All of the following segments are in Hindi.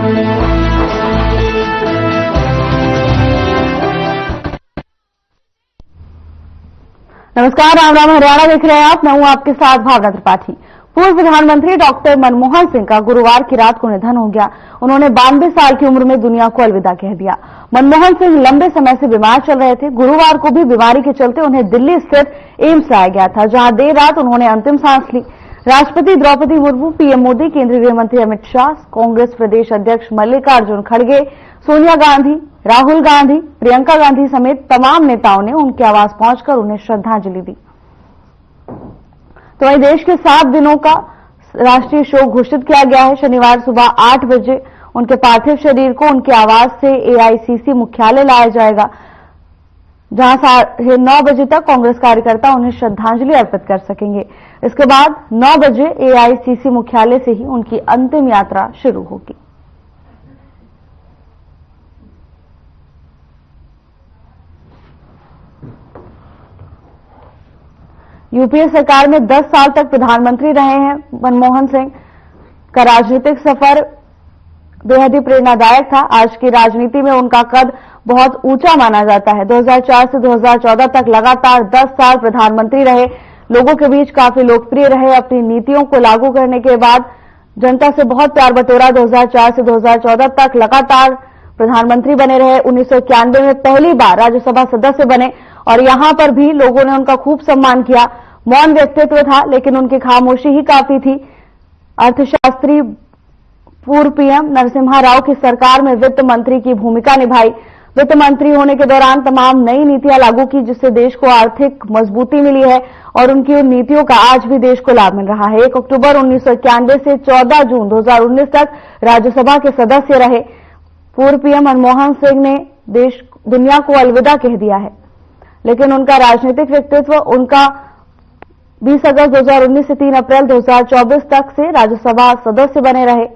नमस्कार, राम राम हरियाणा देख रहे हैं आप। मैं हूं आपके साथ भावना त्रिपाठी। पूर्व प्रधानमंत्री डॉक्टर मनमोहन सिंह का गुरुवार की रात को निधन हो गया। उन्होंने 92 साल की उम्र में दुनिया को अलविदा कह दिया। मनमोहन सिंह लंबे समय से बीमार चल रहे थे। गुरुवार को भी बीमारी के चलते उन्हें दिल्ली स्थित एम्स लाया गया था, जहां देर रात उन्होंने अंतिम सांस ली। राष्ट्रपति द्रौपदी मुर्मू, पीएम मोदी, केंद्रीय गृह मंत्री अमित शाह, कांग्रेस प्रदेश अध्यक्ष मल्लिकार्जुन खड़गे, सोनिया गांधी, राहुल गांधी, प्रियंका गांधी समेत तमाम नेताओं ने उनके आवास पहुंचकर उन्हें श्रद्धांजलि दी। तो वहीं देश के 7 दिनों का राष्ट्रीय शोक घोषित किया गया है। शनिवार सुबह 8 बजे उनके पार्थिव शरीर को उनके आवास से एआईसीसी मुख्यालय लाया जाएगा, जहां 9:30 बजे तक कांग्रेस कार्यकर्ता उन्हें श्रद्धांजलि अर्पित कर सकेंगे। इसके बाद 9 बजे एआईसीसी मुख्यालय से ही उनकी अंतिम यात्रा शुरू होगी। यूपीए सरकार में 10 साल तक प्रधानमंत्री रहे हैं मनमोहन सिंह का राजनीतिक सफर बेहद ही प्रेरणादायक था। आज की राजनीति में उनका कद बहुत ऊंचा माना जाता है। 2004 से 2014 तक लगातार 10 साल प्रधानमंत्री रहे, लोगों के बीच काफी लोकप्रिय रहे। अपनी नीतियों को लागू करने के बाद जनता से बहुत प्यार बटोरा। 2004 से 2014 तक लगातार प्रधानमंत्री बने रहे। 1991 में पहली बार राज्यसभा सदस्य बने और यहां पर भी लोगों ने उनका खूब सम्मान किया। मौन व्यक्तित्व था, लेकिन उनकी खामोशी ही काफी थी। अर्थशास्त्री पूर्व पीएम नरसिम्हा राव की सरकार में वित्त मंत्री की भूमिका निभाई। वित्त मंत्री होने के दौरान तमाम नई नीतियां लागू की, जिससे देश को आर्थिक मजबूती मिली है और उनकी उन नीतियों का आज भी देश को लाभ मिल रहा है। 1 अक्टूबर 1991 से 14 जून 2019 तक राज्यसभा के सदस्य रहे। पूर्व पीएम मनमोहन सिंह ने दुनिया को अलविदा कह दिया है, लेकिन उनका राजनीतिक व्यक्तित्व उनका 20 अगस्त 2019 से 3 अप्रैल 2024 तक से राज्यसभा सदस्य बने रहे।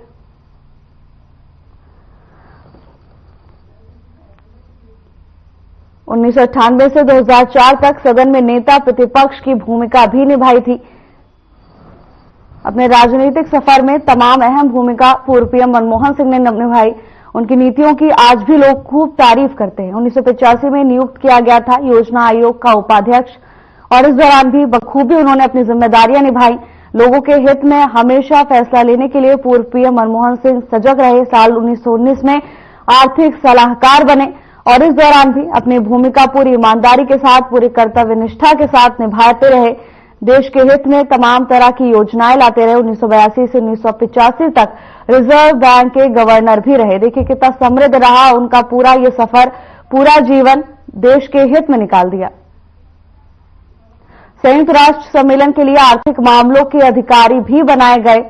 उन्नीस से 2004 तक सदन में नेता प्रतिपक्ष की भूमिका भी निभाई थी। अपने राजनीतिक सफर में तमाम अहम भूमिका पूर्व पीएम मनमोहन सिंह ने निभाई। उनकी नीतियों की आज भी लोग खूब तारीफ करते हैं। 1985 में नियुक्त किया गया था योजना आयोग का उपाध्यक्ष और इस दौरान भी बखूबी उन्होंने अपनी जिम्मेदारियां निभाई। लोगों के हित में हमेशा फैसला लेने के लिए पूर्व पीएम मनमोहन सिंह सजग रहे। साल 1919 में आर्थिक सलाहकार बने और इस दौरान भी अपनी भूमिका पूरी ईमानदारी के साथ, पूरी कर्तव्य निष्ठा के साथ निभाते रहे। देश के हित में तमाम तरह की योजनाएं लाते रहे। 1982 से 1985 तक रिजर्व बैंक के गवर्नर भी रहे। देखिए कितना समृद्ध रहा उनका पूरा ये सफर, पूरा जीवन देश के हित में निकाल दिया। संयुक्त राष्ट्र सम्मेलन के लिए आर्थिक मामलों के अधिकारी भी बनाए गए।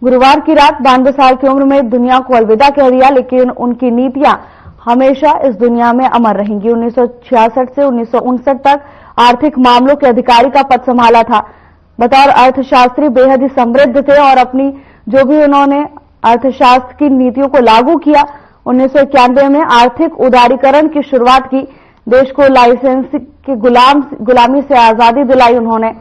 गुरुवार की रात 92 साल की उम्र में दुनिया को अलविदा कह दिया, लेकिन उनकी नीतियां हमेशा इस दुनिया में अमर रहेंगी। 1966 से 1959 तक आर्थिक मामलों के अधिकारी का पद संभाला था। बतौर अर्थशास्त्री बेहद ही समृद्ध थे और अपनी जो भी उन्होंने अर्थशास्त्र की नीतियों को लागू किया। 1991 में आर्थिक उदारीकरण की शुरुआत की। देश को लाइसेंस की गुलामी से आजादी दिलाई उन्होंने।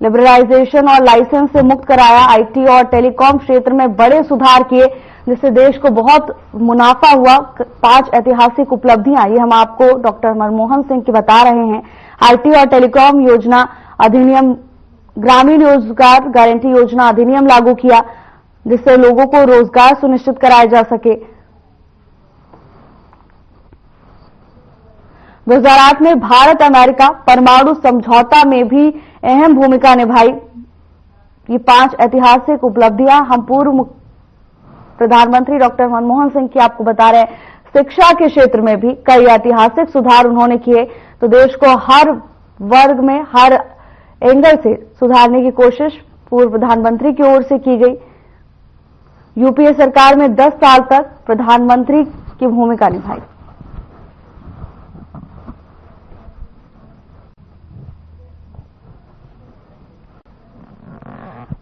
लिबरलाइजेशन और लाइसेंस से मुक्त कराया। आईटी और टेलीकॉम क्षेत्र में बड़े सुधार किए, जिससे देश को बहुत मुनाफा हुआ। 5 ऐतिहासिक उपलब्धियां ये हम आपको डॉक्टर मनमोहन सिंह की बता रहे हैं। आईटी और टेलीकॉम योजना अधिनियम, ग्रामीण रोजगार गारंटी योजना अधिनियम लागू किया, जिससे लोगों को रोजगार सुनिश्चित कराया जा सके। 2008 में भारत अमेरिका परमाणु समझौता में भी अहम भूमिका निभाई। ये 5 ऐतिहासिक उपलब्धियां हम पूर्व प्रधानमंत्री डॉक्टर मनमोहन सिंह की आपको बता रहे हैं। शिक्षा के क्षेत्र में भी कई ऐतिहासिक सुधार उन्होंने किए। तो देश को हर वर्ग में, हर एंगल से सुधारने की कोशिश पूर्व प्रधानमंत्री की ओर से की गई। यूपीए सरकार में 10 साल तक प्रधानमंत्री की भूमिका निभाई।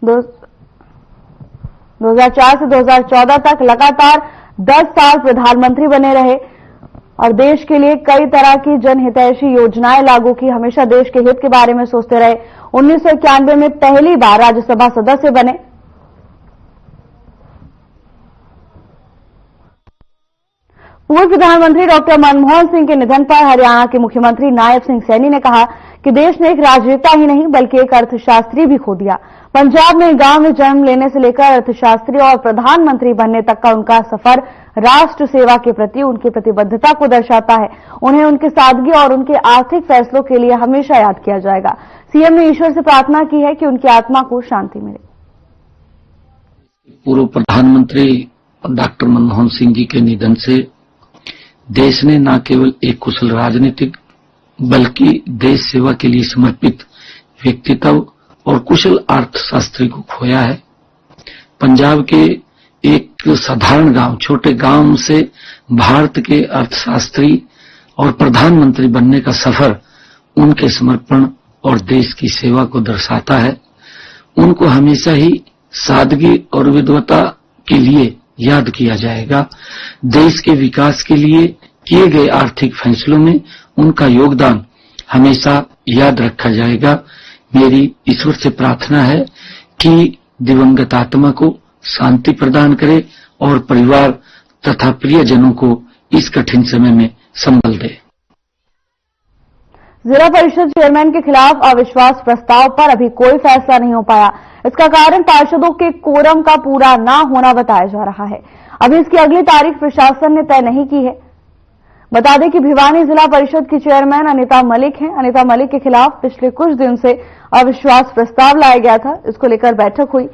दो 2004 से 2014 तक लगातार 10 साल प्रधानमंत्री बने रहे और देश के लिए कई तरह की जनहितैषी योजनाएं लागू की। हमेशा देश के हित के बारे में सोचते रहे। 1991 में पहली बार राज्यसभा सदस्य बने। पूर्व प्रधानमंत्री डॉक्टर मनमोहन सिंह के निधन पर हरियाणा के मुख्यमंत्री नायब सिंह सैनी ने कहा कि देश ने एक राजनेता ही नहीं बल्कि एक अर्थशास्त्री भी खो दिया। पंजाब में गांव में जन्म लेने से लेकर अर्थशास्त्री और प्रधानमंत्री बनने तक का उनका सफर राष्ट्र सेवा के प्रति उनकी प्रतिबद्धता को दर्शाता है। उन्हें उनकी सादगी और उनके आर्थिक फैसलों के लिए हमेशा याद किया जाएगा। सीएम ने ईश्वर से प्रार्थना की है कि उनकी आत्मा को शांति मिले। पूर्व प्रधानमंत्री डॉक्टर मनमोहन सिंह जी के निधन से देश ने न केवल एक कुशल राजनीतिक बल्कि देश सेवा के लिए समर्पित व्यक्तित्व और कुशल अर्थशास्त्री को खोया है। पंजाब के एक साधारण गांव, छोटे गांव से भारत के अर्थशास्त्री और प्रधानमंत्री बनने का सफर उनके समर्पण और देश की सेवा को दर्शाता है। उनको हमेशा ही सादगी और विद्वता के लिए याद किया जाएगा। देश के विकास के लिए किए गए आर्थिक फैसलों में उनका योगदान हमेशा याद रखा जाएगा। मेरी ईश्वर से प्रार्थना है कि दिवंगत आत्मा को शांति प्रदान करे और परिवार तथा प्रियजनों को इस कठिन समय में संबल दे। जिला परिषद चेयरमैन के खिलाफ अविश्वास प्रस्ताव पर अभी कोई फैसला नहीं हो पाया। इसका कारण पार्षदों के कोरम का पूरा न होना बताया जा रहा है। अभी इसकी अगली तारीख प्रशासन ने तय नहीं की है। बता दें कि भिवानी जिला परिषद की चेयरमैन अनीता मलिक हैं। अनीता मलिक के खिलाफ पिछले कुछ दिन से अविश्वास प्रस्ताव लाया गया था। इसको लेकर बैठक हुई।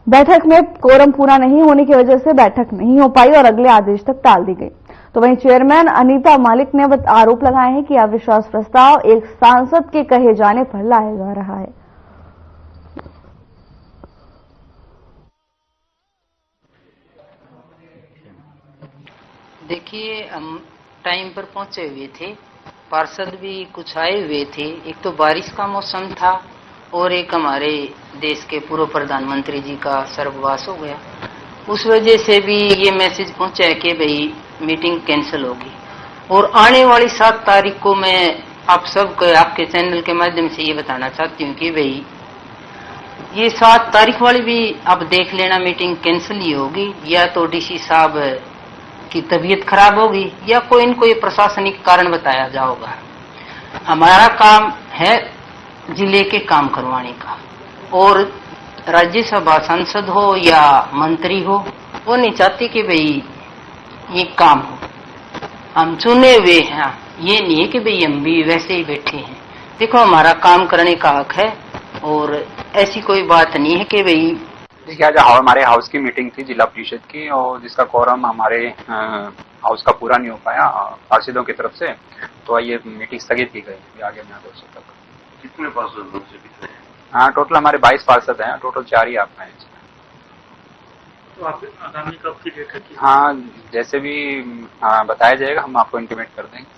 बैठक में कोरम पूरा नहीं होने की वजह से बैठक नहीं हो पाई और अगले आदेश तक टाल दी गई। तो वहीं चेयरमैन अनीता मलिक ने आरोप लगाए हैं कि अविश्वास प्रस्ताव एक सांसद के कहे जाने पर लाया जा रहा है। देखिए, हम टाइम पर पहुंचे हुए थे, पार्षद भी कुछ आए हुए थे। एक तो बारिश का मौसम था और एक हमारे देश के पूर्व प्रधानमंत्री जी का स्वर्गवास हो गया। उस वजह से भी ये मैसेज पहुंचा है कि भाई मीटिंग कैंसिल होगी। और आने वाली 7 तारीख को मैं आप सबको आपके चैनल के माध्यम से ये बताना चाहती हूँ कि भाई ये 7 तारीख वाली भी आप देख लेना, मीटिंग कैंसिल ही होगी। या तो डीसी साहब की तबीयत खराब होगी या कोई न कोई प्रशासनिक कारण बताया जाएगा। हमारा काम है जिले के काम करवाने का, और राज्यसभा सांसद हो या मंत्री हो, वो नहीं चाहती कि भाई ये काम हो। हम चुने हुए हैं, ये नहीं है कि भाई हम भी वैसे ही बैठे हैं। देखो, हमारा काम करने का हक है और ऐसी कोई बात नहीं है कि भाई। देखिए, आज हमारे हाउस की मीटिंग थी जिला परिषद की, और जिसका कोरम हमारे हाउस का पूरा नहीं हो पाया पार्षदों की तरफ से, तो ये मीटिंग स्थगित की गई आगे में 200 तक। कितने पार्षद? हाँ, टोटल हमारे 22 पार्षद हैं, टोटल 4 ही आप हैं। तो आप आगामी कब की डेट है? हाँ, जैसे भी बताया जाएगा हम आपको इंटीमेट कर देंगे।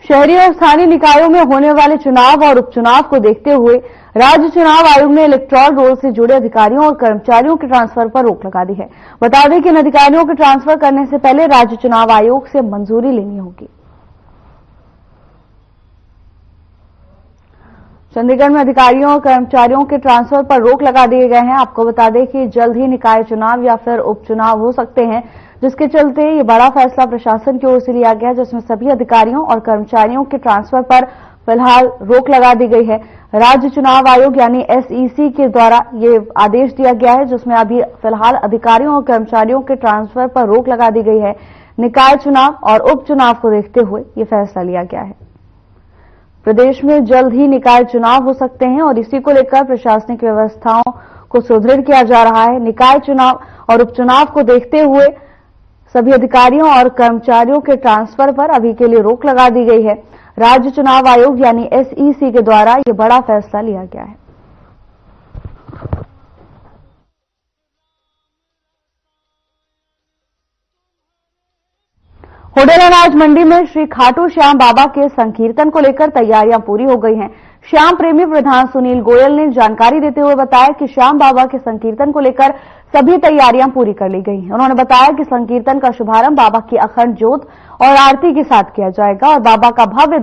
शहरी और स्थानीय निकायों में होने वाले चुनाव और उपचुनाव को देखते हुए राज्य चुनाव आयोग ने इलेक्टोरल रोल से जुड़े अधिकारियों और कर्मचारियों के ट्रांसफर पर रोक लगा दी है। बता दें कि इन अधिकारियों के ट्रांसफर करने से पहले राज्य चुनाव आयोग से मंजूरी लेनी होगी। चंडीगढ़ में अधिकारियों और कर्मचारियों के ट्रांसफर पर रोक लगा दिए गए हैं। आपको बता दें कि जल्द ही निकाय चुनाव या फिर उपचुनाव हो सकते हैं, जिसके चलते ये बड़ा फैसला प्रशासन की ओर से लिया गया, जिसमें सभी अधिकारियों और कर्मचारियों के ट्रांसफर पर फिलहाल रोक लगा दी गई है। राज्य चुनाव आयोग यानी SEC के द्वारा ये आदेश दिया गया है, जिसमें अभी फिलहाल अधिकारियों और कर्मचारियों के ट्रांसफर पर रोक लगा दी गई है। निकाय चुनाव और उपचुनाव को देखते हुए ये फैसला लिया गया है। प्रदेश में जल्द ही निकाय चुनाव हो सकते हैं और इसी को लेकर प्रशासनिक व्यवस्थाओं को सुदृढ़ किया जा रहा है। निकाय चुनाव और उपचुनाव को देखते हुए सभी अधिकारियों और कर्मचारियों के ट्रांसफर पर अभी के लिए रोक लगा दी गई है। राज्य चुनाव आयोग यानी SEC के द्वारा ये बड़ा फैसला लिया गया है। होडल अनाज मंडी में श्री खाटू श्याम बाबा के संकीर्तन को लेकर तैयारियां पूरी हो गई हैं। श्याम प्रेमी प्रधान सुनील गोयल ने जानकारी देते हुए बताया कि श्याम बाबा के संकीर्तन को लेकर सभी तैयारियां पूरी कर ली गई हैं। उन्होंने बताया कि संकीर्तन का शुभारंभ बाबा की अखंड ज्योत और आरती के साथ किया जाएगा और बाबा का भव्य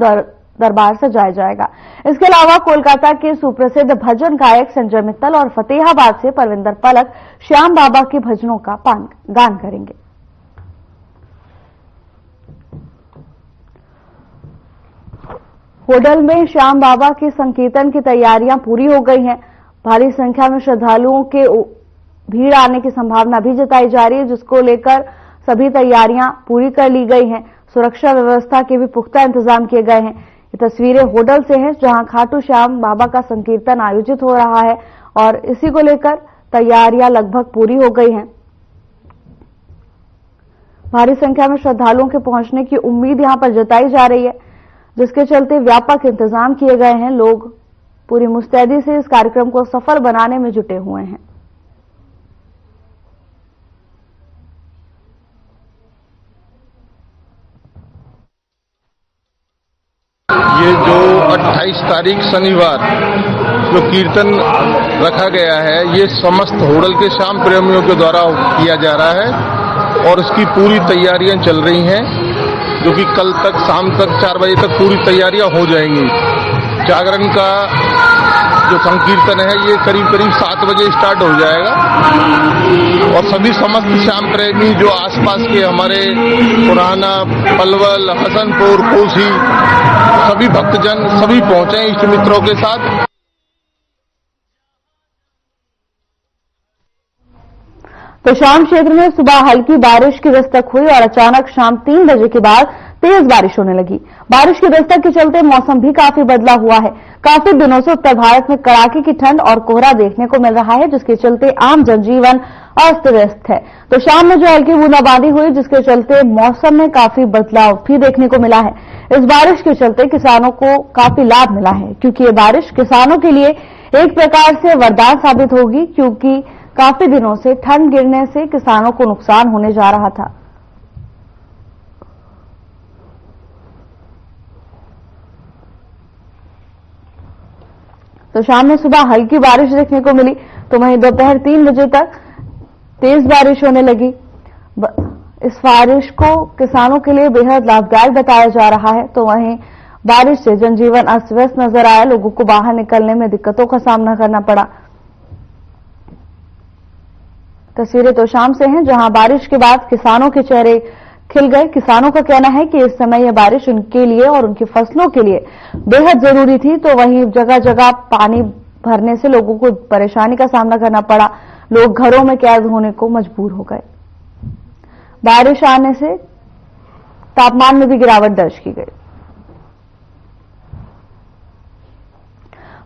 दरबार सजाया जाएगा। इसके अलावा कोलकाता के सुप्रसिद्ध भजन गायक संजय मित्तल और फतेहाबाद से परविंदर पलक श्याम बाबा के भजनों का गान करेंगे। होडल में श्याम बाबा के संकीर्तन की तैयारियां पूरी हो गई हैं। भारी संख्या में श्रद्धालुओं के भीड़ आने की संभावना भी जताई जा रही है, जिसको लेकर सभी तैयारियां पूरी कर ली गई हैं। सुरक्षा व्यवस्था के भी पुख्ता इंतजाम किए गए हैं। ये तस्वीरें होडल से हैं, जहां खाटू श्याम बाबा का संकीर्तन आयोजित हो रहा है और इसी को लेकर तैयारियां लगभग पूरी हो गई हैं। भारी संख्या में श्रद्धालुओं के पहुंचने की उम्मीद यहां पर जताई जा रही है, जिसके चलते व्यापक इंतजाम किए गए हैं। लोग पूरी मुस्तैदी से इस कार्यक्रम को सफल बनाने में जुटे हुए हैं। ये जो 28 तारीख शनिवार जो कीर्तन रखा गया है, ये समस्त होडल के श्याम प्रेमियों के द्वारा किया जा रहा है और इसकी पूरी तैयारियां चल रही हैं, जो कि कल तक शाम तक 4 बजे तक पूरी तैयारियां हो जाएंगी। जागरण का जो संकीर्तन है ये करीब 7 बजे स्टार्ट हो जाएगा और सभी समस्त श्याम प्रेमी जो आसपास के हमारे पुराना, पलवल, हसनपुर, कोसी सभी भक्तजन सभी पहुंचे इष्ट मित्रों के साथ। तो शाम क्षेत्र में सुबह हल्की बारिश की दस्तक हुई और अचानक शाम 3 बजे के बाद तेज बारिश होने लगी। बारिश की दस्तक के चलते मौसम भी काफी बदला हुआ है। काफी दिनों से उत्तर भारत में कड़ाके की ठंड और कोहरा देखने को मिल रहा है, जिसके चलते आम जनजीवन अस्त व्यस्त है। तो शाम में जो हल्की बूंदाबांदी हुई, जिसके चलते मौसम में काफी बदलाव भी देखने को मिला है। इस बारिश के चलते किसानों को काफी लाभ मिला है, क्योंकि ये बारिश किसानों के लिए एक प्रकार से वरदान साबित होगी, क्योंकि काफी दिनों से ठंड गिरने से किसानों को नुकसान होने जा रहा था। तो शाम में सुबह हल्की बारिश देखने को मिली, तो वहीं दोपहर 3 बजे तक तेज बारिश होने लगी। इस बारिश को किसानों के लिए बेहद लाभदायक बताया जा रहा है। तो वहीं बारिश से जनजीवन अस्त व्यस्त नजर आया, लोगों को बाहर निकलने में दिक्कतों का सामना करना पड़ा। तस्वीरें तो शाम से हैं, जहां बारिश के बाद किसानों के चेहरे खिल गए। किसानों का कहना है कि इस समय यह बारिश उनके लिए और उनकी फसलों के लिए बेहद जरूरी थी। तो वहीं जगह जगह पानी भरने से लोगों को परेशानी का सामना करना पड़ा। लोग घरों में कैद होने को मजबूर हो गए। बारिश आने से तापमान में भी गिरावट दर्ज की गई।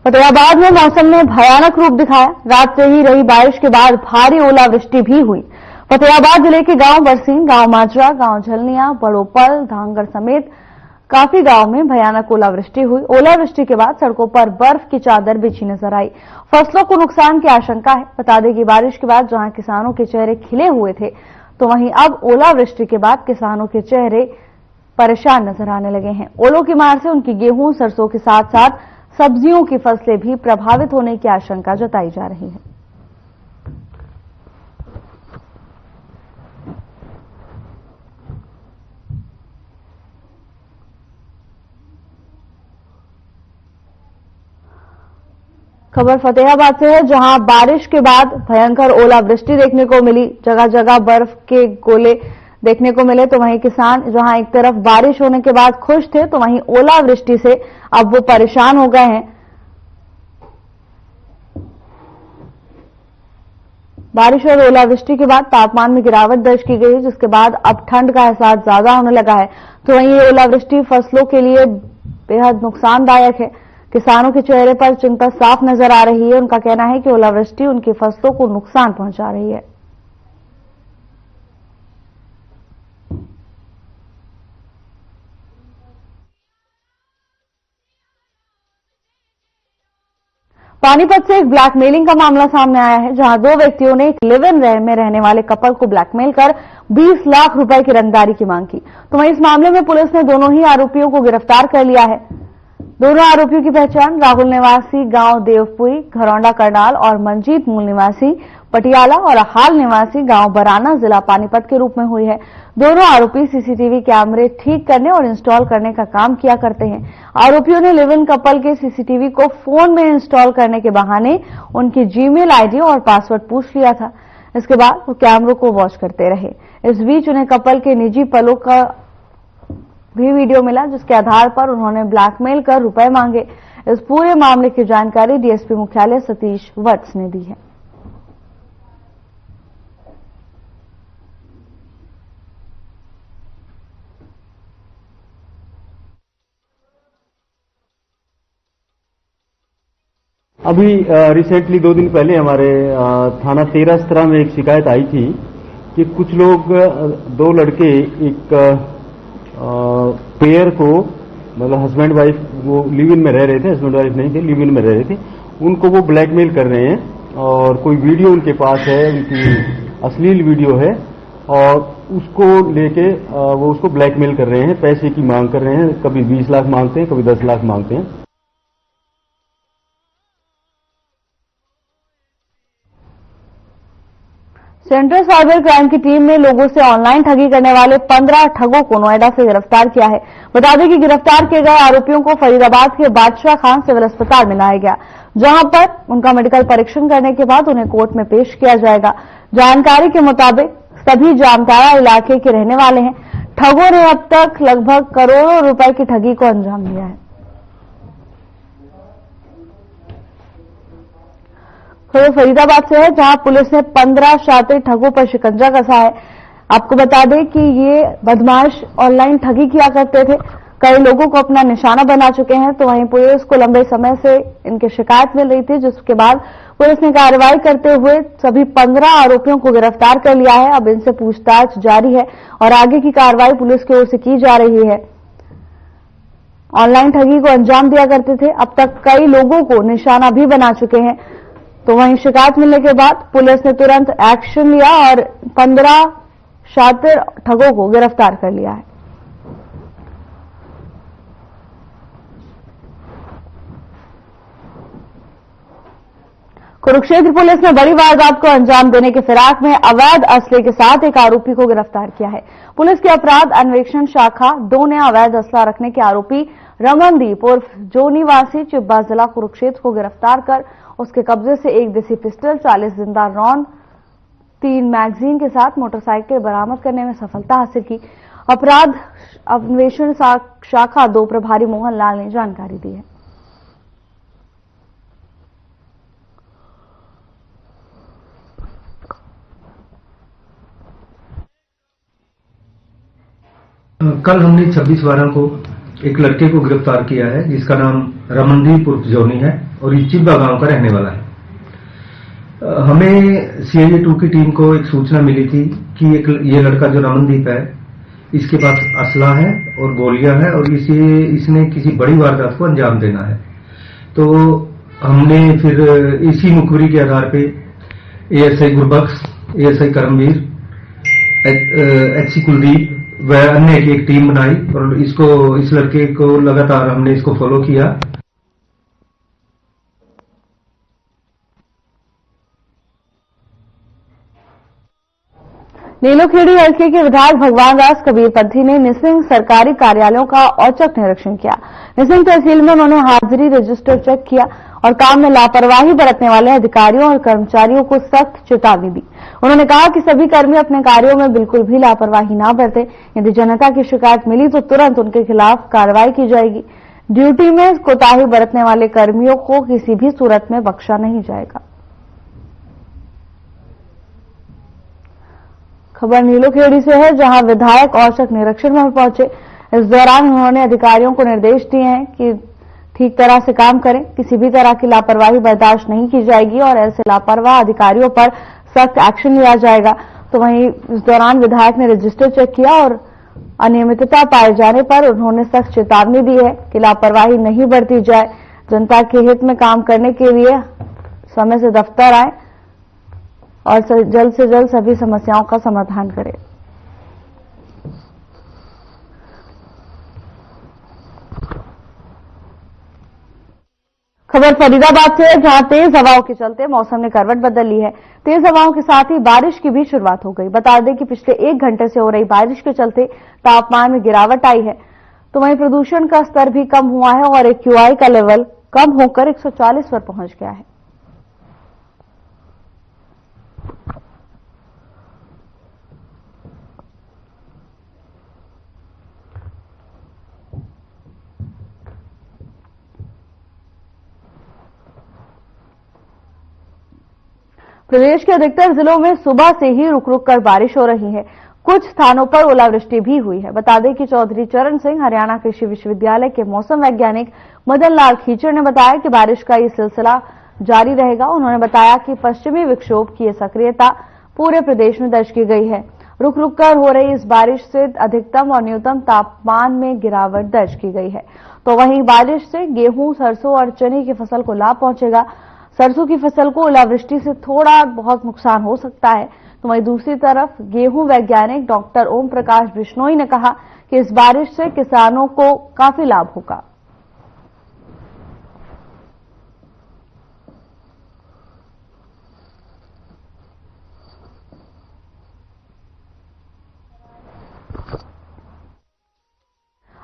फतेहाबाद में मौसम ने भयानक रूप दिखाया। रात से ही रही बारिश के बाद भारी ओलावृष्टि भी हुई। फतेहाबाद जिले के गांव बरसीन, गांव माजरा, गांव झलनिया, बड़ोपल, धांगड़ समेत काफी गांव में भयानक ओलावृष्टि हुई। ओलावृष्टि के बाद सड़कों पर बर्फ की चादर बिछी नजर आई। फसलों को नुकसान की आशंका है। बता दें कि बारिश के बाद जहां किसानों के चेहरे खिले हुए थे, तो वहीं अब ओलावृष्टि के बाद किसानों के चेहरे परेशान नजर आने लगे हैं। ओलों की मार से उनकी गेहूं, सरसों के साथ साथ सब्जियों की फसलें भी प्रभावित होने की आशंका जताई जा रही है। खबर फतेहाबाद से है, जहां बारिश के बाद भयंकर ओलावृष्टि देखने को मिली। जगह जगह बर्फ के गोले देखने को मिले। तो वहीं किसान जहां एक तरफ बारिश होने के बाद खुश थे, तो वहीं ओलावृष्टि से अब वो परेशान हो गए हैं। बारिश और ओलावृष्टि के बाद तापमान में गिरावट दर्ज की गई है, जिसके बाद अब ठंड का एहसास ज्यादा होने लगा है। तो वहीं ये ओलावृष्टि फसलों के लिए बेहद नुकसानदायक है। किसानों के चेहरे पर चिंता साफ नजर आ रही है। उनका कहना है कि ओलावृष्टि उनकी फसलों को नुकसान पहुंचा रही है। पानीपत से एक ब्लैकमेलिंग का मामला सामने आया है, जहां 2 व्यक्तियों ने एक लिव इन में रहने वाले कपल को ब्लैकमेल कर 20 लाख रुपए की रंगदारी की मांग की। तो वहीं इस मामले में पुलिस ने दोनों ही आरोपियों को गिरफ्तार कर लिया है। दोनों आरोपियों की पहचान राहुल निवासी गांव देवपुरी घरौंडा करनाल और मंजीत मूल निवासी पटियाला और हाल निवासी गांव बराना जिला पानीपत के रूप में हुई है। दोनों आरोपी सीसीटीवी कैमरे ठीक करने और इंस्टॉल करने का काम किया करते हैं। आरोपियों ने लिव इन कपल के सीसीटीवी को फोन में इंस्टॉल करने के बहाने उनकी जीमेल आईडी और पासवर्ड पूछ लिया था। इसके बाद वो कैमरों को वॉच करते रहे। इस बीच उन्हें कपल के निजी पलों का भी वीडियो मिला, जिसके आधार पर उन्होंने ब्लैकमेल कर रुपए मांगे। इस पूरे मामले की जानकारी डीएसपी मुख्यालय सतीश वत्स ने दी है। अभी रिसेंटली 2 दिन पहले हमारे थाना 13 में एक शिकायत आई थी कि कुछ लोग 2 लड़के एक पेयर को, मतलब हस्बैंड वाइफ, वो लिव इन में रह रहे थे, हस्बैंड वाइफ नहीं थे, लिव इन में रह रहे थे, उनको वो ब्लैकमेल कर रहे हैं और कोई वीडियो उनके पास है, उनकी अश्लील वीडियो है और उसको लेके वो उसको ब्लैकमेल कर रहे हैं, पैसे की मांग कर रहे हैं। कभी 20 लाख मांगते हैं, कभी 10 लाख मांगते हैं। सेंट्रल साइबर क्राइम की टीम ने लोगों से ऑनलाइन ठगी करने वाले 15 ठगों को नोएडा से गिरफ्तार किया है। बता दें कि गिरफ्तार किए गए आरोपियों को फरीदाबाद के बादशाह खान सिविल अस्पताल में लाया गया, जहां पर उनका मेडिकल परीक्षण करने के बाद उन्हें कोर्ट में पेश किया जाएगा। जानकारी के मुताबिक सभी जामताड़ा इलाके के रहने वाले हैं। ठगों ने अब तक लगभग करोड़ों रुपए की ठगी को अंजाम दिया है। खबर फरीदाबाद से है, जहां पुलिस ने 15 शातिर ठगों पर शिकंजा कसा है। आपको बता दें कि ये बदमाश ऑनलाइन ठगी किया करते थे, कई लोगों को अपना निशाना बना चुके हैं। तो वहीं पुलिस को लंबे समय से इनकी शिकायत मिल रही थी, जिसके बाद पुलिस ने कार्रवाई करते हुए सभी 15 आरोपियों को गिरफ्तार कर लिया है। अब इनसे पूछताछ जारी है और आगे की कार्रवाई पुलिस की ओर से की जा रही है। ऑनलाइन ठगी को अंजाम दिया करते थे, अब तक कई लोगों को निशाना भी बना चुके हैं। तो वहीं शिकायत मिलने के बाद पुलिस ने तुरंत एक्शन लिया और 15 शातिर ठगों को गिरफ्तार कर लिया है। कुरुक्षेत्र पुलिस ने बड़ी वारदात को अंजाम देने के फिराक में अवैध असले के साथ एक आरोपी को गिरफ्तार किया है। पुलिस की अपराध अन्वेषण शाखा 2 ने अवैध असला रखने के आरोपी रमनदीप उर्फ जो निवासी चिब्बा जिला कुरुक्षेत्र को गिरफ्तार कर उसके कब्जे से 1 देसी पिस्टल, 40 जिंदा रॉन्ड, 3 मैगजीन के साथ मोटरसाइकिल बरामद करने में सफलता हासिल की। अपराध अन्वेषण शाखा 2 प्रभारी मोहन लाल ने जानकारी दी है। कल हमने 26/12 को एक लड़के को गिरफ्तार किया है, जिसका नाम रमनदीप उर्फ जोनी है और ये चिब्बा गांव का रहने वाला है। हमें CIA 2 की टीम को एक सूचना मिली थी कि ये लड़का जो रमनदीप है, इसके पास असला है और गोलियां है और इसने किसी बड़ी वारदात को अंजाम देना है। तो हमने फिर इसी मुखबिरी के आधार पे ASI Gurbaksh, ASI Karambir, HC Kuldeep व अन्य की एक टीम बनाई और इस लड़के को लगातार हमने इसको फॉलो किया। नीलोखेड़ी हल्के के विधायक भगवान दास कबीरपंथी ने निसिंग सरकारी कार्यालयों का औचक निरीक्षण किया। निसिंग तहसील में उन्होंने हाजिरी रजिस्टर चेक किया और काम में लापरवाही बरतने वाले अधिकारियों और कर्मचारियों को सख्त चेतावनी दी। उन्होंने कहा कि सभी कर्मी अपने कार्यों में बिल्कुल भी लापरवाही न बरतें। यदि जनता की शिकायत मिली तो तुरंत उनके खिलाफ कार्रवाई की जाएगी। ड्यूटी में कोताही बरतने वाले कर्मियों को किसी भी सूरत में बख्शा नहीं जाएगा। खबर नीलोखेड़ी से है, जहां विधायक औचक निरीक्षण में पहुंचे। इस दौरान उन्होंने अधिकारियों को निर्देश दिए हैं कि ठीक तरह से काम करें, किसी भी तरह की लापरवाही बर्दाश्त नहीं की जाएगी और ऐसे लापरवाह अधिकारियों पर सख्त एक्शन लिया जाएगा। तो वहीं इस दौरान विधायक ने रजिस्टर चेक किया और अनियमितता पाए जाने पर उन्होंने सख्त चेतावनी दी है कि लापरवाही नहीं बरती जाए। जनता के हित में काम करने के लिए समय से दफ्तर आए और जल्द से जल्द सभी समस्याओं का समाधान करें। खबर फरीदाबाद से है, जहां तेज हवाओं के चलते मौसम ने करवट बदल ली है। तेज हवाओं के साथ ही बारिश की भी शुरुआत हो गई। बता दें कि पिछले 1 घंटे से हो रही बारिश के चलते तापमान में गिरावट आई है, तो वहीं प्रदूषण का स्तर भी कम हुआ है और AQI का लेवल कम होकर 140 पर पहुंच गया है। प्रदेश के अधिकतर जिलों में सुबह से ही रुक रुक कर बारिश हो रही है। कुछ स्थानों पर ओलावृष्टि भी हुई है। बता दें कि चौधरी चरण सिंह हरियाणा कृषि विश्वविद्यालय के मौसम वैज्ञानिक मदन लाल खीचड़ ने बताया कि बारिश का ये सिलसिला जारी रहेगा। उन्होंने बताया कि पश्चिमी विक्षोभ की सक्रियता पूरे प्रदेश में दर्ज की गई है। रुक रुक कर हो रही इस बारिश से अधिकतम और न्यूनतम तापमान में गिरावट दर्ज की गई है। तो वहीं बारिश से गेहूं, सरसों और चने की फसल को लाभ पहुंचेगा। सरसों की फसल को ओलावृष्टि से थोड़ा बहुत नुकसान हो सकता है, तो वहीं दूसरी तरफ गेहूं वैज्ञानिक डॉक्टर ओम प्रकाश बिश्नोई ने कहा कि इस बारिश से किसानों को काफी लाभ होगा।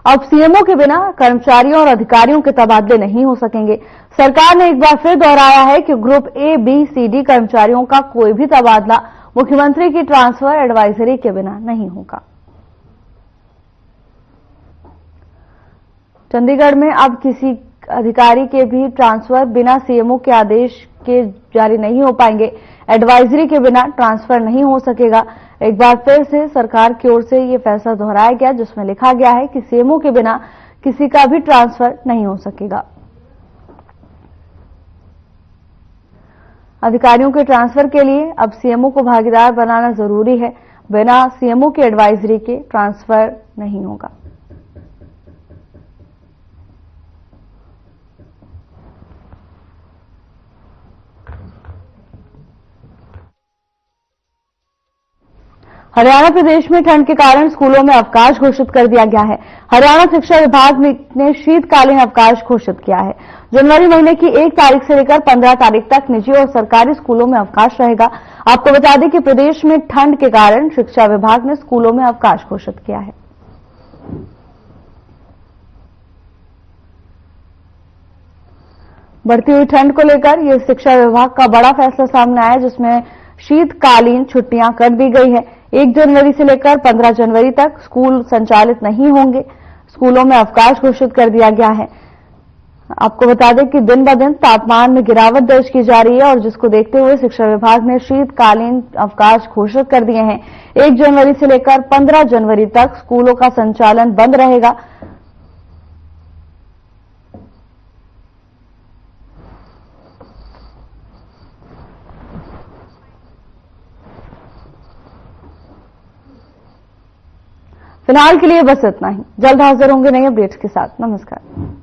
अब सीएमओ के बिना कर्मचारियों और अधिकारियों के तबादले नहीं हो सकेंगे। सरकार ने एक बार फिर दोहराया है कि group A, B, C, D कर्मचारियों का कोई भी तबादला मुख्यमंत्री की ट्रांसफर एडवाइजरी के बिना नहीं होगा। चंडीगढ़ में अब किसी अधिकारी के भी ट्रांसफर बिना सीएमओ के आदेश के जारी नहीं हो पाएंगे। एडवाइजरी के बिना ट्रांसफर नहीं हो सकेगा। एक बार फिर से सरकार की ओर से यह फैसला दोहराया गया, जिसमें लिखा गया है कि सीएमओ के बिना किसी का भी ट्रांसफर नहीं हो सकेगा। अधिकारियों के ट्रांसफर के लिए अब सीएमओ को भागीदार बनाना जरूरी है। बिना सीएमओ की एडवाइजरी के ट्रांसफर नहीं होगा। हरियाणा प्रदेश में ठंड के कारण स्कूलों में अवकाश घोषित कर दिया गया है। हरियाणा शिक्षा विभाग ने शीतकालीन अवकाश घोषित किया है। जनवरी महीने की 1 तारीख से लेकर 15 तारीख तक निजी और सरकारी स्कूलों में अवकाश रहेगा। आपको बता दें कि प्रदेश में ठंड के कारण शिक्षा विभाग ने स्कूलों में अवकाश घोषित किया है। बढ़ती हुई ठंड को लेकर यह शिक्षा विभाग का बड़ा फैसला सामने आया, जिसमें शीतकालीन छुट्टियां कर दी गई है। 1 जनवरी से लेकर 15 जनवरी तक स्कूल संचालित नहीं होंगे। स्कूलों में अवकाश घोषित कर दिया गया है। आपको बता दें कि दिन ब दिन तापमान में गिरावट दर्ज की जा रही है और जिसको देखते हुए शिक्षा विभाग ने शीतकालीन अवकाश घोषित कर दिए हैं। 1 जनवरी से लेकर 15 जनवरी तक स्कूलों का संचालन बंद रहेगा। फिलहाल के लिए बस इतना ही। जल्द हाजिर होंगे नए अपडेट्स के साथ। नमस्कार।